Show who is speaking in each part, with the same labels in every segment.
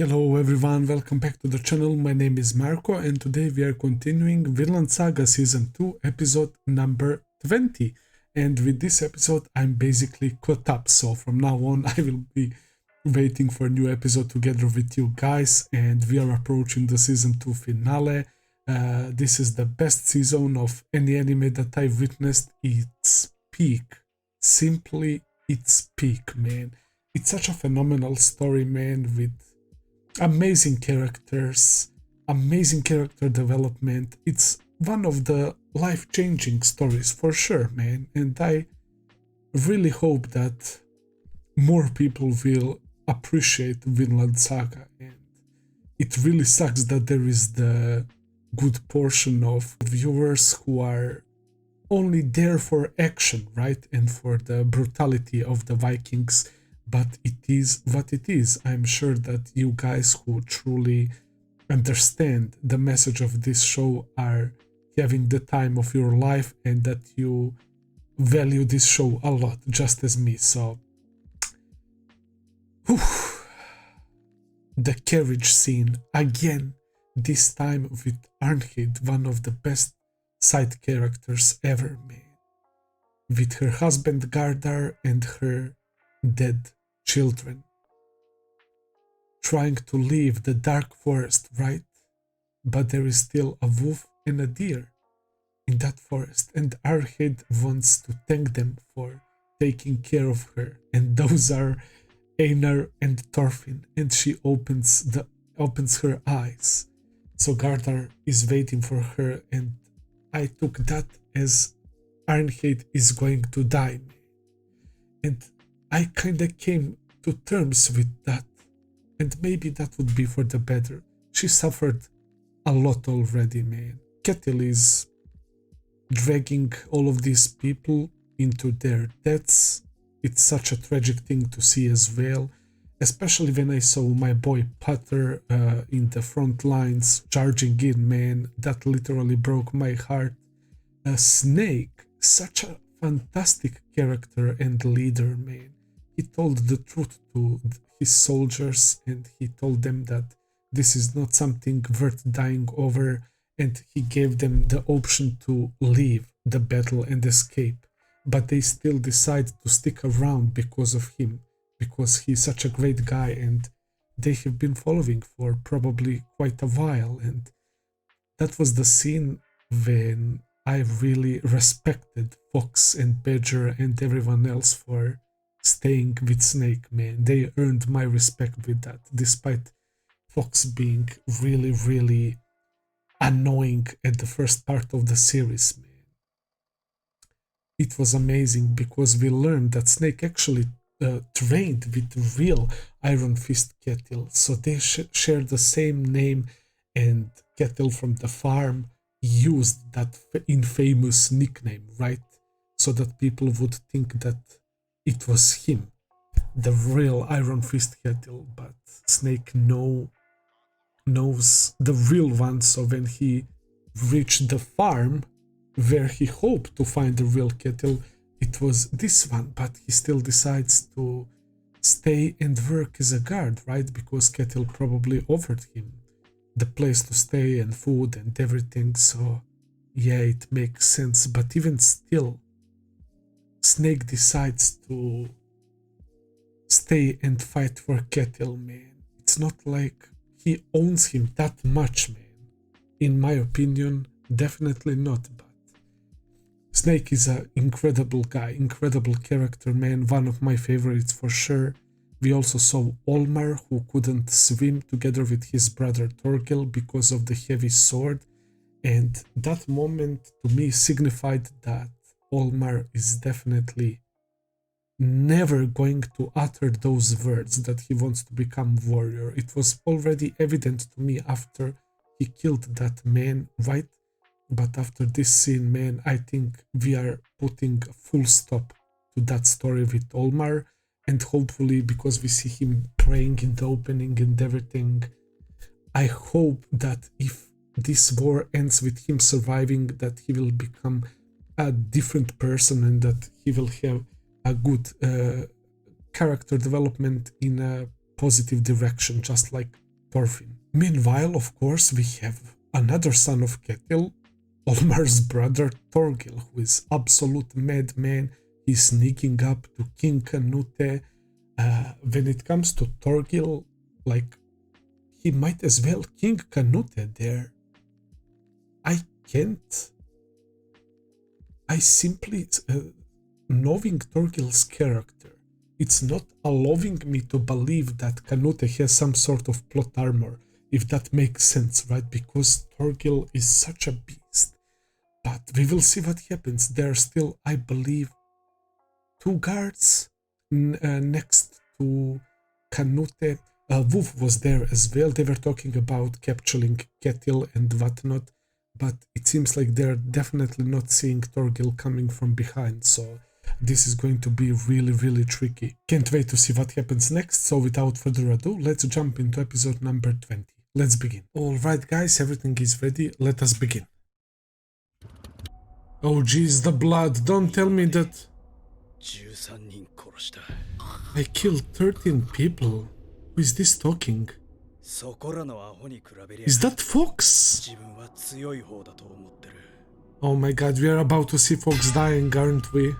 Speaker 1: Hello everyone, welcome back to the channel. My name is Marko and today we are continuing Vinland Saga Season 2 episode number 20. And with this episode I'm basically caught up, so from now on I will be waiting for a new episode together with you guys, and we are approaching the Season 2 finale. This is the best season of any anime that I've witnessed. It's peak. Simply, it's peak, man. It's such a phenomenal story, man, with amazing characters, amazing character development. It's one of the life-changing stories for sure, man. And I really hope that more people will appreciate Vinland Saga. And it really sucks that there is the good portion of viewers who are only there for action, right? And for the brutality of the Vikings. But it is what it is. I'm sure that you guys who truly understand the message of this show are having the time of your life, and that you value this show a lot, just as me. So, whew. The carriage scene again, this time with Arnheid, one of the best side characters ever made, with her husband Gardar and her dead children, trying to leave the dark forest, right? But there is still a wolf and a deer in that forest, and Arnheid wants to thank them for taking care of her, and those are Einar and Thorfinn, and she opens her eyes. So Gardar is waiting for her, and I took that as Arnheid is going to die, and I kinda came to terms with that, and maybe that would be for the better. She suffered a lot already, man. Ketil is dragging all of these people into their deaths. It's such a tragic thing to see as well, especially when I saw my boy Potter in the front lines charging in, man. That literally broke my heart. Snake, such a fantastic character and leader, man. He told the truth to his soldiers, and he told them that this is not something worth dying over, and he gave them the option to leave the battle and escape. But they still decide to stick around because of him, because he's such a great guy, and they have been following for probably quite a while. And that was the scene when I really respected Fox and Badger and everyone else for staying with Snake, man. They earned my respect with that, despite Fox being really, really annoying at the first part of the series, man. It was amazing because we learned that Snake actually trained with real Iron Fist Ketil, so they share the same name, and Ketil from the farm used that infamous nickname, right? So that people would think that it was him, the real Iron Fist Ketil, but Snake knows the real one. So when he reached the farm where he hoped to find the real Ketil, it was this one, but he still decides to stay and work as a guard, right? Because Ketil probably offered him the place to stay and food and everything, so yeah, it makes sense. But even still, Snake decides to stay and fight for Ketil, man. It's not like he owns him that much, man. In my opinion, definitely not, but Snake is an incredible guy, incredible character, man. One of my favorites for sure. We also saw Olmar, who couldn't swim, together with his brother Torgil because of the heavy sword. And that moment to me signified that Olmar is definitely never going to utter those words that he wants to become warrior. It was already evident to me after he killed that man, right? But after this scene, man, I think we are putting a full stop to that story with Olmar, and hopefully, because we see him praying in the opening and everything, I hope that if this war ends with him surviving, that he will become a different person, and that he will have a good character development in a positive direction, just like Thorfinn. Meanwhile, of course, we have another son of Ketil, Olmar's brother Torgil, who is absolute madman. He's sneaking up to King Canute. When it comes to Torgil, like, he might as well King Canute there. I can't. I simply, knowing Torgil's character, it's not allowing me to believe that Canute has some sort of plot armor, if that makes sense, right? Because Torgil is such a beast. But we will see what happens. There are still, I believe, 2 guards next to Canute. Wolf was there as well. They were talking about capturing Ketil and whatnot, but it seems like they're definitely not seeing Torgil coming from behind, so this is going to be really, really tricky. Can't wait to see what happens next, so without further ado, let's jump into episode number 20. Let's begin. Alright guys, everything is ready, let us begin. Oh jeez, the blood, don't tell me that I killed 13 people. Who is this talking? Is that Fox? Oh my god, we are about to see Fox dying, aren't we?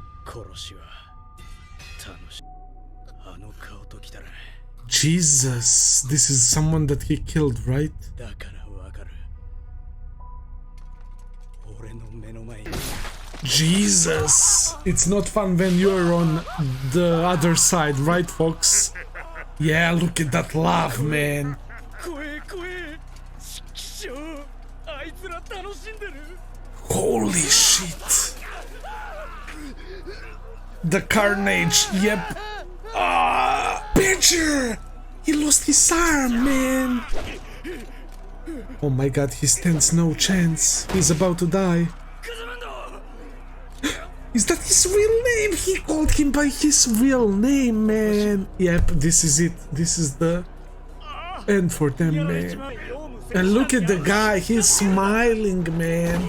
Speaker 1: Jesus, this is someone that he killed, right? Jesus, it's not fun when you're on the other side, right, Fox? Yeah, look at that laugh, man. Holy shit. The carnage, yep. Pitcher! He lost his arm, man. Oh my god, he stands no chance. He's about to die. Is that his real name? He called him by his real name, man. Yep, this is it. This is the end for them, man. And look at the guy. He's smiling, man.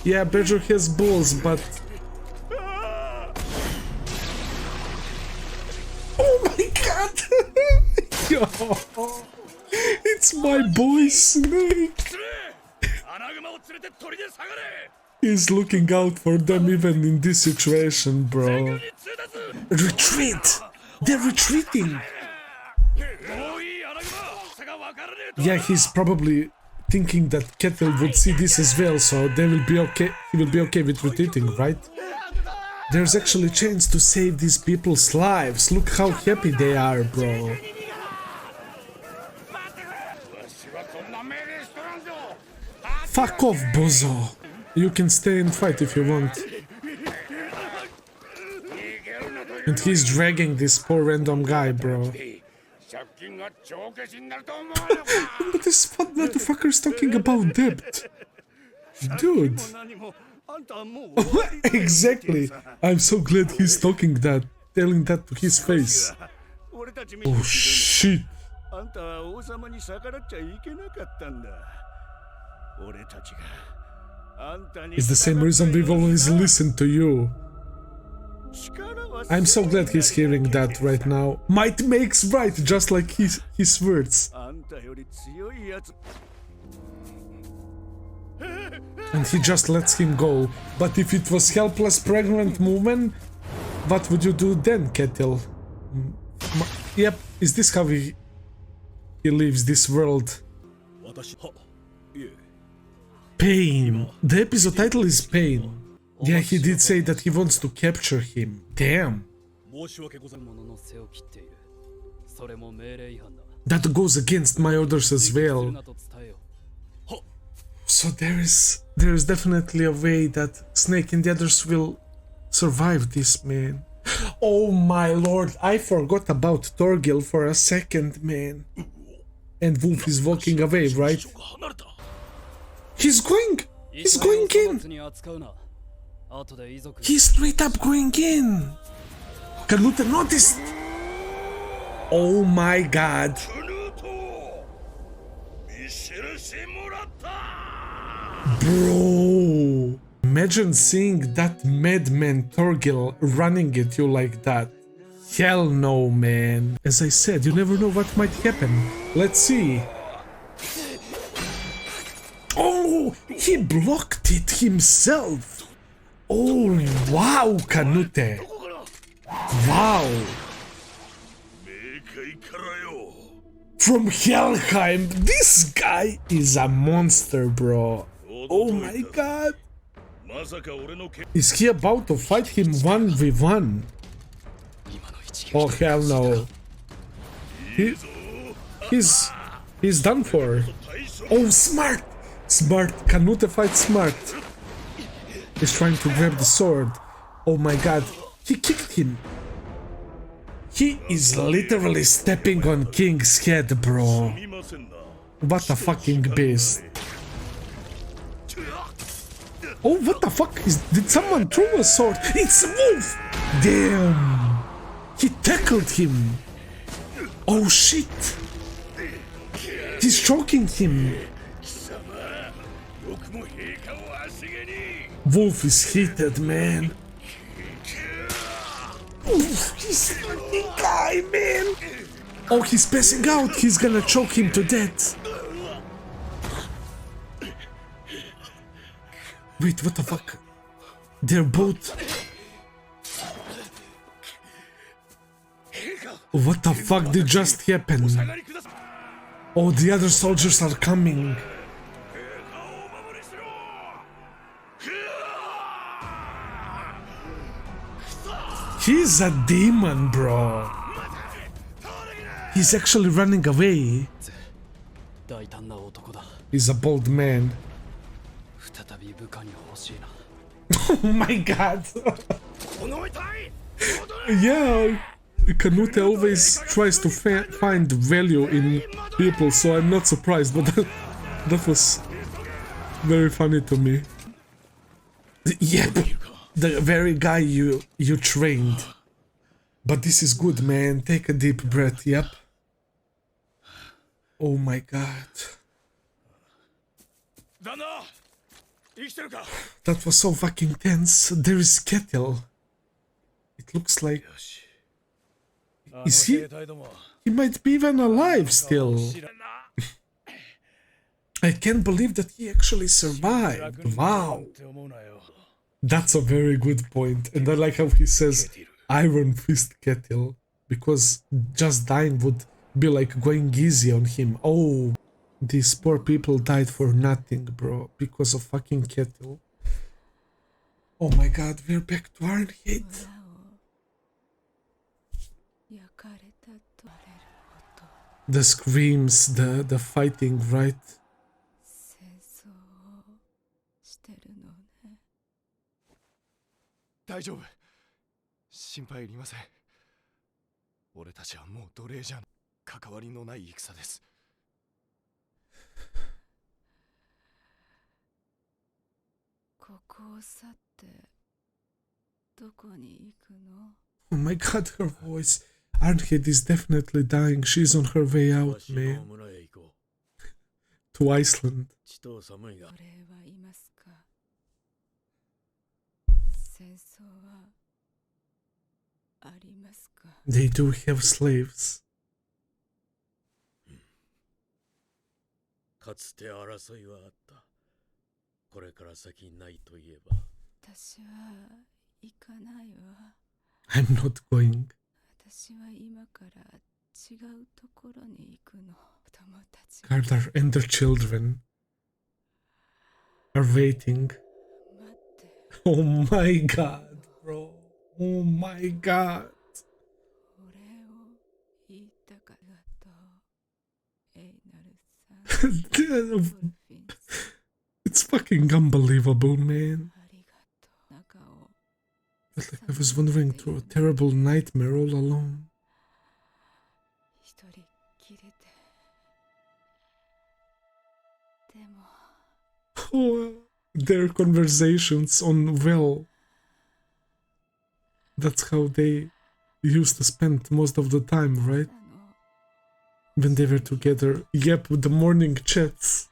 Speaker 1: Yeah, Badger has balls, but... Oh my god! Yo, it's my boy Snake. He's looking out for them even in this situation, bro. Retreat! They're retreating! Yeah, he's probably thinking that Ketil would see this as well, so they will be okay. He will be okay with retreating, right? There's actually a chance to save these people's lives. Look how happy they are, bro. Fuck off, bozo. You can stay and fight if you want. And he's dragging this poor random guy, bro. But this fat motherfucker is talking about debt. Dude. Exactly. I'm so glad he's talking that, telling that to his face. Oh shit. It's the same reason we've always listened to you. I'm so glad he's hearing that right now. Might makes right, just like his words. And he just lets him go. But if it was helpless pregnant woman, what would you do then, Ketil? Yep, is this how he leaves this world? Pain. The episode title is Pain. Yeah, he did say that he wants to capture him. Damn. That goes against my orders as well. So there is definitely a way that Snake and the others will survive this, man. Oh my lord, I forgot about Torgil for a second, man. And Wolf is walking away, right? He's going in! He's straight up going in! Canute noticed! Oh my god! Bro! Imagine seeing that madman Torgil running at you like that. Hell no, man. As I said, you never know what might happen. Let's see. Oh, he blocked it himself. Oh, wow, Canute. Wow. From Helheim, this guy is a monster, bro. Oh my god. Is he about to fight him 1v1? Oh hell no. He's done for. Oh, smart! Smart. Canute fights smart. He's trying to grab the sword. Oh my god. He kicked him. He is literally stepping on King's head, bro. What a fucking beast. Oh, what the fuck? Did someone throw a sword? It's a wolf! Damn. He tackled him. Oh shit. He's choking him. Wolf is heated, man. Oof, he's fucking guy, man. Oh, he's passing out. He's gonna choke him to death. Wait, what the fuck? They're both... What the fuck did just happen? Oh, the other soldiers are coming. He's a demon, bro. He's actually running away. He's a bold man. Oh my god. Yeah, Canute always tries to find value in people, so I'm not surprised, but that was very funny to me. Yep, the very guy you trained. But this is good, man. Take a deep breath, yep. Oh my god. That was so fucking tense. There is Ketil. It looks like... Is he? He might be even alive still. I can't believe that he actually survived. Wow. That's a very good point. And I like how he says Iron Fist Ketil. Because just dying would be like going easy on him. Oh. These poor people died for nothing, bro, because of fucking Ketil. Oh my god, we're back to Arnheid. The screams, the fighting, right? Oh my god, her voice. Arnheid is definitely dying. She's on her way out, man. To Iceland. They do have slaves. I'm not going. Carter and their children are waiting. Oh my god, bro. Oh my god. It's fucking unbelievable, man. Felt like I was wandering through a terrible nightmare all alone. Oh, their conversations on well. That's how they used to spend most of the time, right? When they were together. Yep, with the morning chats.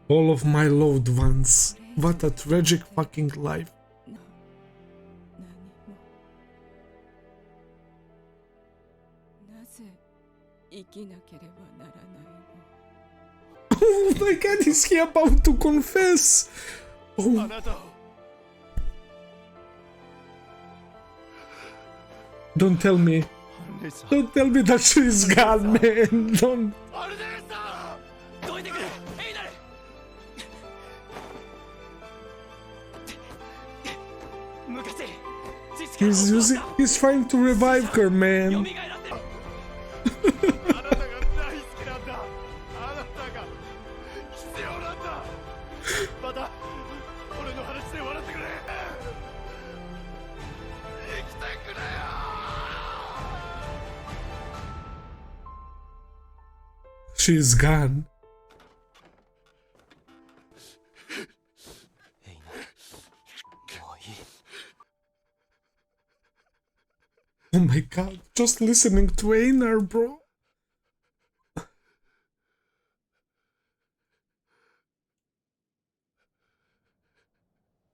Speaker 1: All of my loved ones. What a tragic fucking life. Oh my god, is he about to confess? Oh. Don't tell me. Don't tell me that she's gone, man. Don't. He's trying to revive her, man. She's gone. Oh my god, just listening to Einar, bro.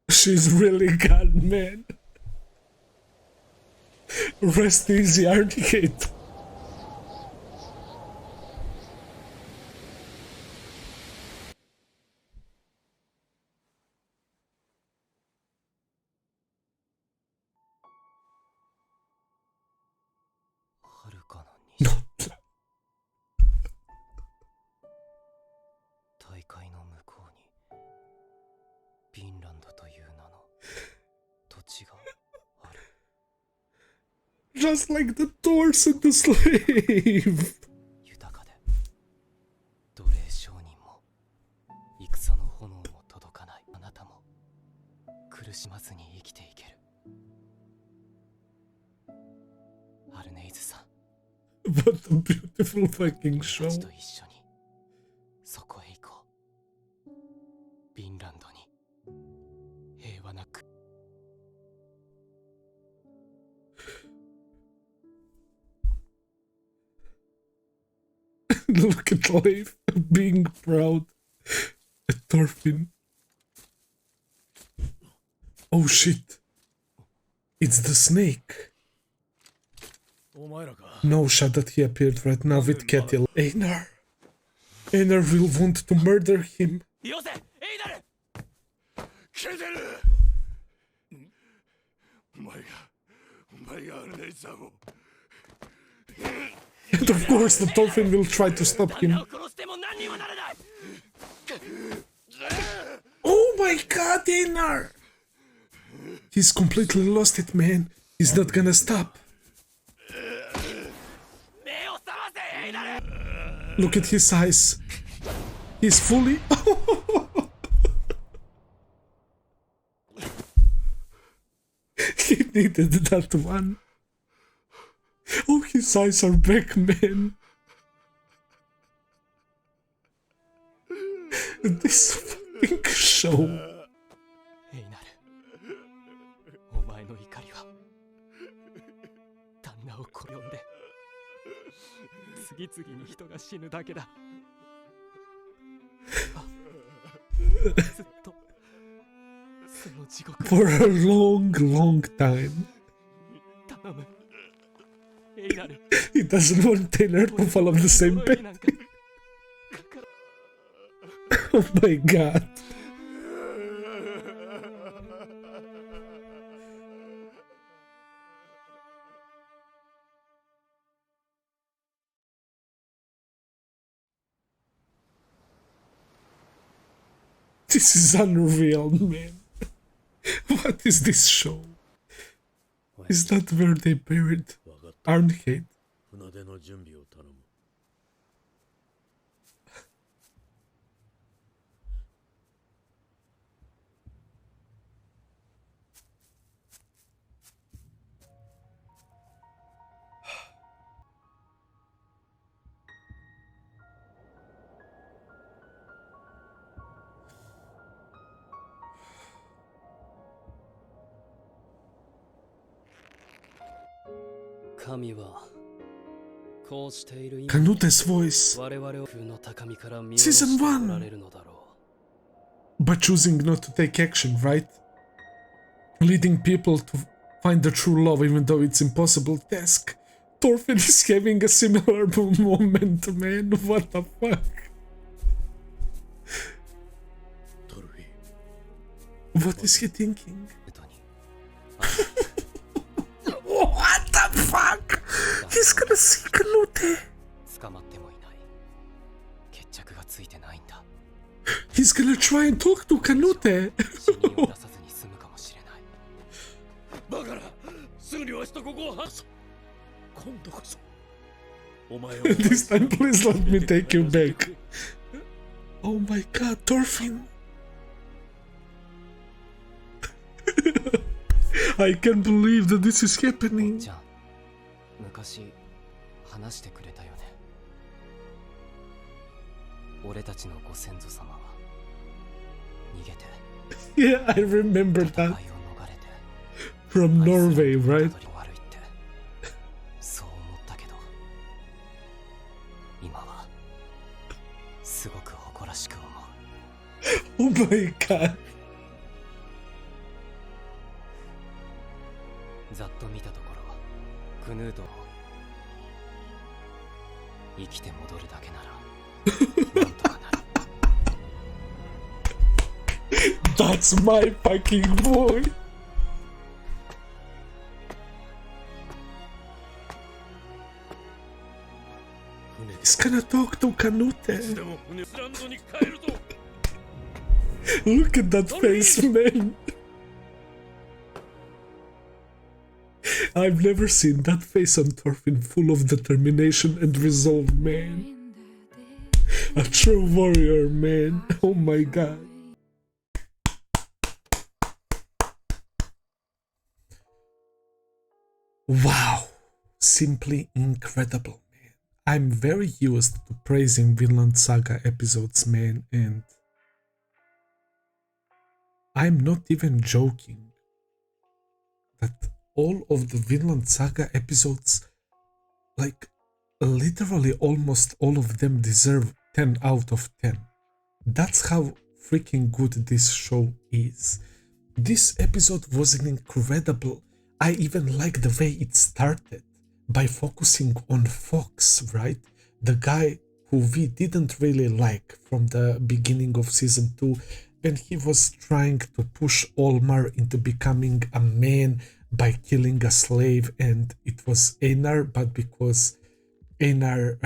Speaker 1: She's really gone, man. Rest easy, Arnheid. No. Just like the Thors and the slave. What a beautiful fucking show. Look at Leif being proud at Thorfinn. Oh shit. It's the snake. No shot that he appeared right now with Ketil. Einar. Einar will want to murder him. And of course the Thorfinn will try to stop him. Oh my god, Einar! He's completely lost it, man. He's not gonna stop. Look at his eyes. He's fully... He needed that one. Oh, his eyes are back, man. This fucking show. For a long, long time. He doesn't want Einar to fall off the same bed. Oh my god. This is unreal, man. What is this show? Is that where they buried Arnheid? Canute's voice. Season 1. But choosing not to take action, right? Leading people to find the true love even though it's impossible task. Thorfinn is having a similar moment, man. What the fuck? What is he thinking? What the fuck? He's gonna see Canute. He's gonna try and talk to Canute. This time, please let me take you back. Oh my god, Thorfinn. I can't believe that this is happening. Yeah, I remember that. From Norway, right? Oh my god. That's my fucking boy. He's gonna talk to Canute. Look at that face, man. I've never seen that face on Thorfinn, full of determination and resolve, man. A true warrior, man. Oh my god. Wow. Simply incredible, man. I'm very used to praising Vinland Saga episodes, man, and I'm not even joking that all of the Vinland Saga episodes, like literally almost all of them, deserve 10 out of 10. That's how freaking good this show is. This episode was incredible. I even like the way it started by focusing on Fox, right? The guy who we didn't really like from the beginning of season 2, when he was trying to push Olmar into becoming a man by killing a slave, and it was Einar, but because Einar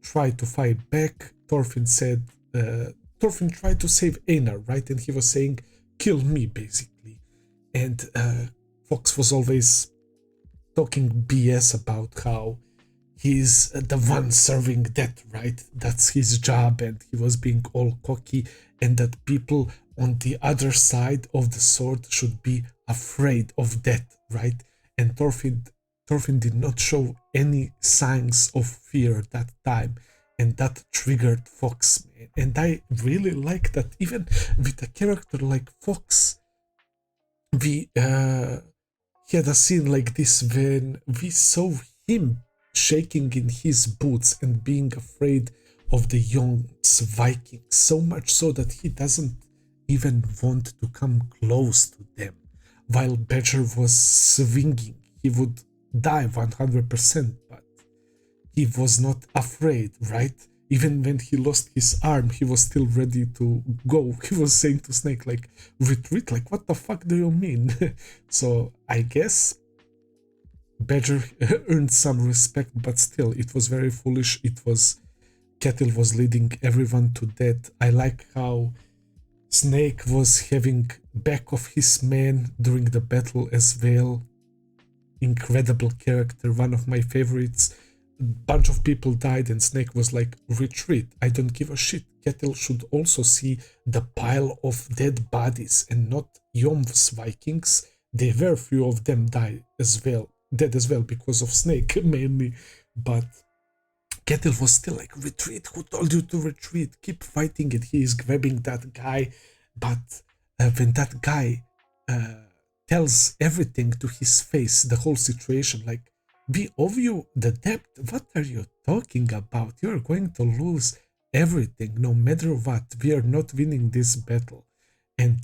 Speaker 1: tried to fight back, Thorfinn tried to save Einar, right? And he was saying, kill me, basically. And Fox was always talking BS about how he's the one serving death, right? That's his job, and he was being all cocky, and that people on the other side of the sword should be afraid of death, right? And Thorfinn did not show any signs of fear that time, and that triggered Fox, man. And I really like that even with a character like Fox, we had a scene like this when we saw him shaking in his boots and being afraid of the young Vikings, so much so that he doesn't even want to come close to them. While Badger was swinging, he would die 100%, but he was not afraid, right? Even when he lost his arm, he was still ready to go. He was saying to Snake, like, retreat, like, what the fuck do you mean? So I guess Badger earned some respect, but still, it was very foolish. Ketil was leading everyone to death. I like how Snake was having back of his men during the battle as well. Incredible character, one of my favorites. A bunch of people died and Snake was like, retreat, I don't give a shit. Ketil should also see the pile of dead bodies and not Jom's Vikings. There were few of them dead as well because of Snake mainly, but Ketil was still like, retreat, who told you to retreat? Keep fighting, and he is grabbing that guy. But when that guy tells everything to his face, the whole situation, like, We owe you the debt. What are you talking about? You're going to lose everything, no matter what. We are not winning this battle. And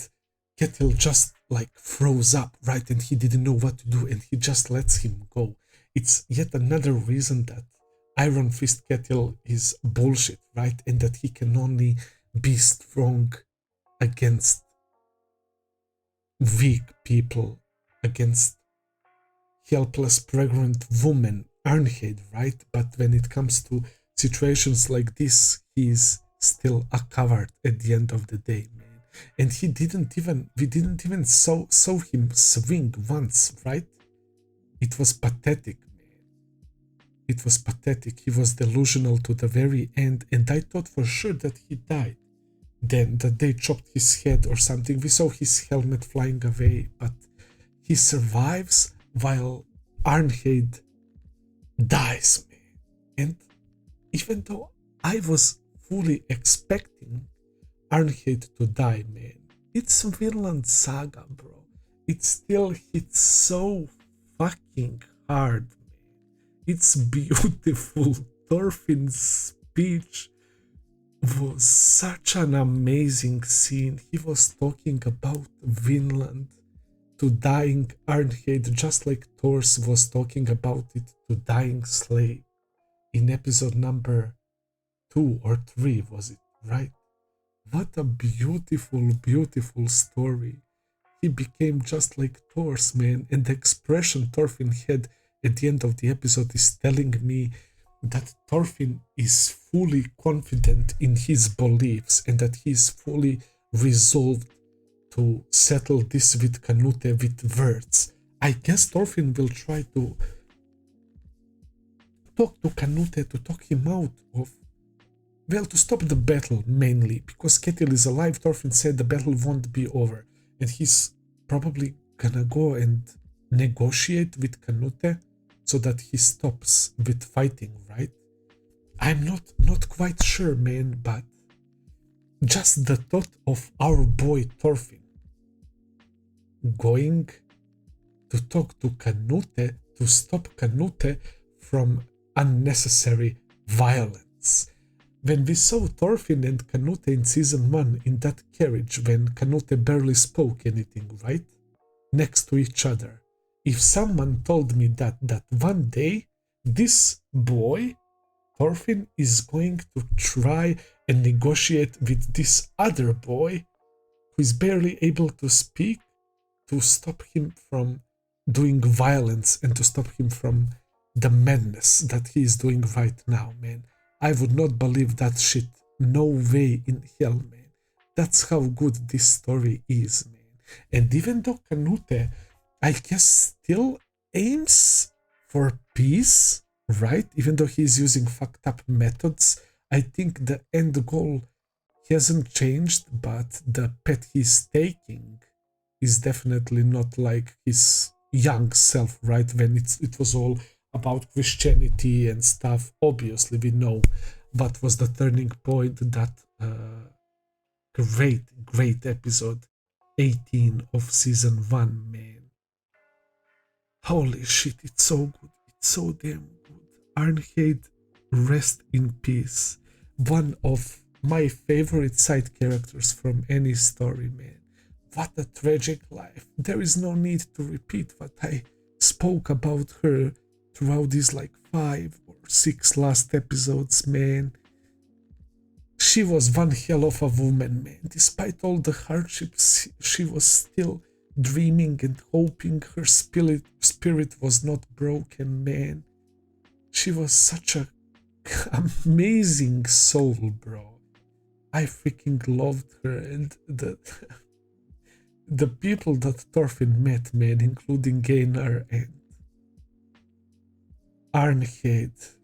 Speaker 1: Ketil just like froze up, right? And he didn't know what to do, and he just lets him go. It's yet another reason that Iron Fist Ketil is bullshit, right? And that he can only be strong against weak people, against helpless pregnant women, Arnheid, right? But when it comes to situations like this, he's still a coward at the end of the day, man. And we didn't even saw him swing once, right? It was pathetic, man. It was pathetic. He was delusional to the very end, and I thought for sure that he died. Then that they chopped his head or something. We saw his helmet flying away, but he survives while Arnheid dies, man. And even though I was fully expecting Arnheid to die, man, it's Vinland Saga, bro. It still hits so fucking hard, man. It's beautiful. Thorfinn's speech was such an amazing scene. He was talking about Vinland to dying Arnheid, just like Thors was talking about it to dying slave in episode number 2 or 3, was it, right? What a beautiful, beautiful story. He became just like Thors, man, and the expression Thorfinn had at the end of the episode is telling me that Thorfinn is fully confident in his beliefs and that he is fully resolved to settle this with Canute with words. I guess Thorfinn will try to talk to Canute to talk him out of, well, to stop the battle mainly, because Ketil is alive. Thorfinn said the battle won't be over, and he's probably gonna go and negotiate with Canute so that he stops with fighting, right? I'm not quite sure, man, but just the thought of our boy Thorfinn going to talk to Canute to stop Canute from unnecessary violence. When we saw Thorfinn and Canute in season 1 in that carriage, when Canute barely spoke anything, right? Next to each other. If someone told me that one day this boy, Thorfinn, is going to try and negotiate with this other boy who is barely able to speak, to stop him from doing violence and to stop him from the madness that he is doing right now, man, I would not believe that shit. No way in hell, man. That's how good this story is, man. And even though Canute, I guess, still aims for peace, right? Even though he's using fucked up methods, I think the end goal hasn't changed, but the path he's taking is definitely not like his young self, right? When it was all about Christianity and stuff. Obviously, we know what was the turning point. That great episode 18 of season 1, man. Holy shit, it's so good. It's so damn good. Arnheid, rest in peace. One of my favorite side characters from any story, man. What a tragic life. There is no need to repeat what I spoke about her throughout these like 5 or 6 last episodes, man. She was one hell of a woman, man. Despite all the hardships, she was still dreaming and hoping. Her spirit was not broken, man. She was such a amazing soul, bro. I freaking loved her, and the people that Thorfinn met, man, including Einar and Arnheid,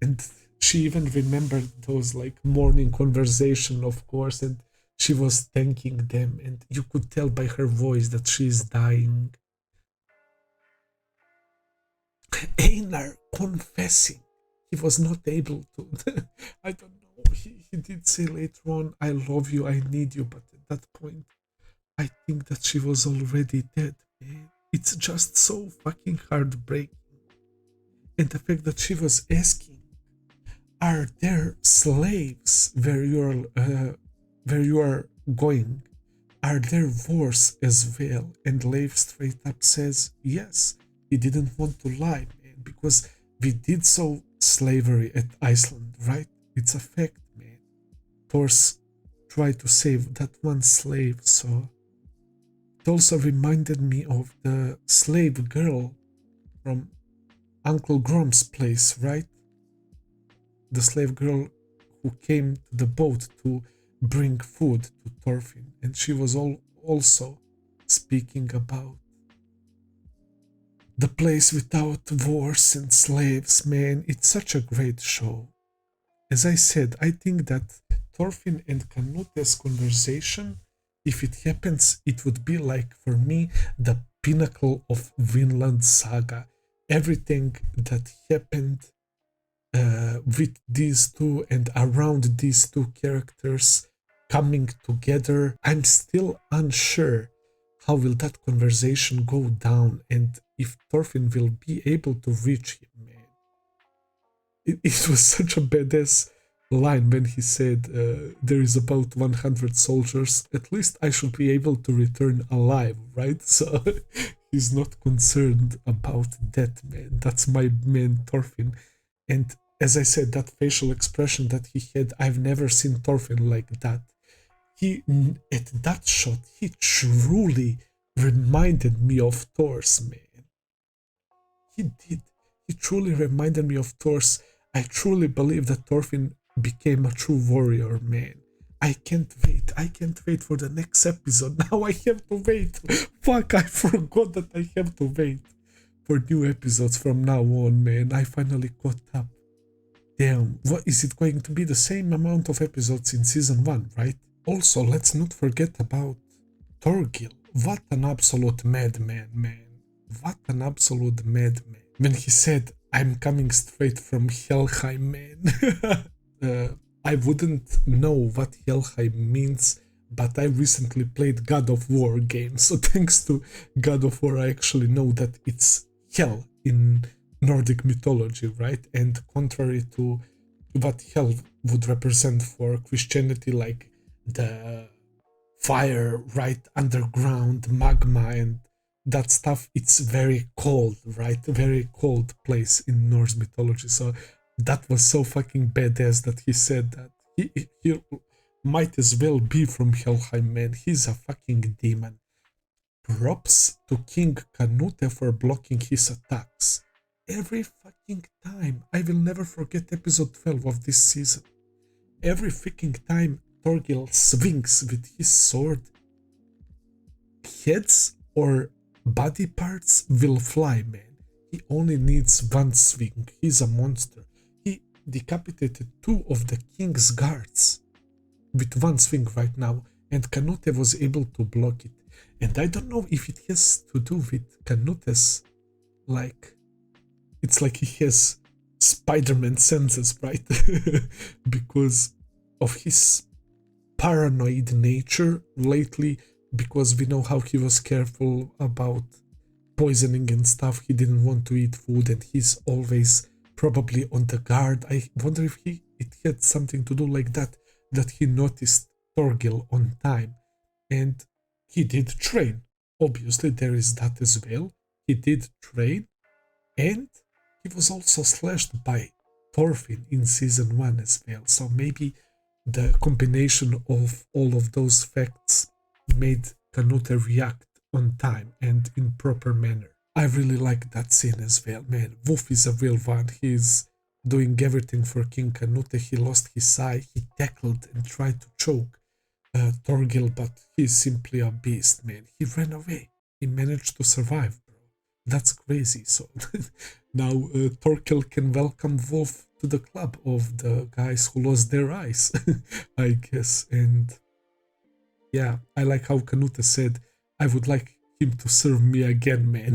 Speaker 1: and she even remembered those like morning conversation, of course, and she was thanking them, and you could tell by her voice that she's dying. Einar confessing he was not able to. I don't know. He did say later on, "I love you, I need you," but at that point, I think that she was already dead, man. It's just so fucking heartbreaking. And the fact that she was asking, are there slaves where you are going? Are there wars as well? And Leif straight up says yes. He didn't want to lie, man, because we did so slavery at Iceland, right? It's a fact, man. Thors tried to save that one slave, so it also reminded me of the slave girl from Uncle Grom's place, right? The slave girl who came to the boat to bring food to Thorfinn, and she was also speaking about the place without wars and slaves. Man, it's such a great show. As I said, I think that Thorfinn and Canute's conversation, if it happens, it would be like, for me, the pinnacle of Vinland Saga. Everything that happened with these two and around these two characters coming together. I'm still unsure how will that conversation go down and if Thorfinn will be able to reach him, man. It was such a badass line when he said, there is about 100 soldiers, at least I should be able to return alive, right? So he's not concerned about that, man. That's my man Thorfinn. And as I said, that facial expression that he had, I've never seen Thorfinn like that. He, at that shot, he truly reminded me of Thors, man. He did. He truly reminded me of Thors. I truly believe that Thorfinn became a true warrior, man. I can't wait. I can't wait for the next episode. Now I have to wait. Fuck, I forgot that I have to wait for new episodes from now on, man. I finally caught up. Damn, what is it going to be? The same amount of episodes in season 1, right? Also, let's not forget about Torgil. What an absolute madman, man. What an absolute madman. When he said, I'm coming straight from Helheim, man. I wouldn't know what Helheim means, but I recently played God of War games, so thanks to God of War I actually know that it's hell in Nordic mythology, right? And contrary to what hell would represent for Christianity, like the fire right underground, magma and that stuff, it's very cold, right? Very cold place in Norse mythology. So that was so fucking badass that he said that. He might as well be from Helheim, man. He's a fucking demon. Props to King Canute for blocking his attacks. Every fucking time. I will never forget episode 12 of this season. Every freaking time Torgil swings with his sword, heads or body parts will fly, man. He only needs one swing. He's a monster. He decapitated 2 of the king's guards with one swing right now, and Canute was able to block it. And I don't know if it has to do with Canute's, like, it's like he has Spider-Man senses, right? Because of his paranoid nature lately, because we know how he was careful about poisoning and stuff. He didn't want to eat food and he's always probably on the guard. I wonder if it had something to do like that he noticed Torgil on time. And he did train. Obviously there is that as well. He did train, and he was also slashed by Thorfinn in season 1 as well. So maybe the combination of all of those facts made Canute react on time and in proper manner. I really like that scene as well, man. Wolf is a real one. He's doing everything for King Canute. He lost his eye. He tackled and tried to choke Torgil, but he's simply a beast, man. He ran away. He managed to survive, bro. That's crazy. So now Torgil can welcome Wolf to the club of the guys who lost their eyes, I guess. And yeah, I like how Canute said, I would like him to serve me again, man.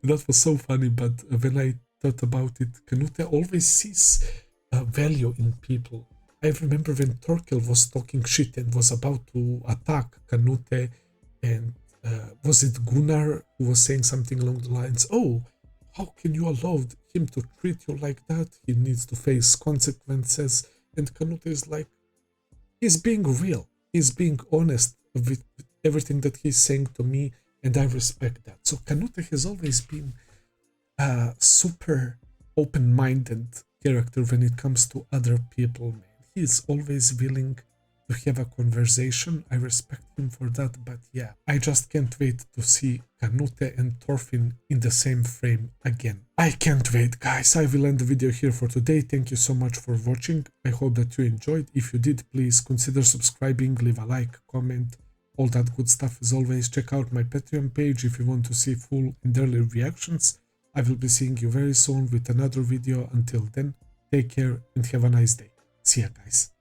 Speaker 1: That was so funny, but when I thought about it, Canute always sees value in people. I remember when Torgil was talking shit and was about to attack Canute, and was it Gunnar who was saying something along the lines, oh, How can you allow him to treat you like that? He needs to face consequences. And Canute is like, he's being real. He's being honest with everything that he's saying to me, and I respect that. So Canute has always been a super open-minded character when it comes to other people, man. He's always willing to have a conversation. I respect him for that, but yeah, I just can't wait to see Canute and Thorfinn in the same frame again. I can't wait, guys. I will end the video here for today. Thank you so much for watching. I hope that you enjoyed. If you did, please consider subscribing, leave a like, comment, all that good stuff. As always, check out my Patreon page if you want to see full and early reactions. I will be seeing you very soon with another video. Until then, take care and have a nice day. See ya, guys.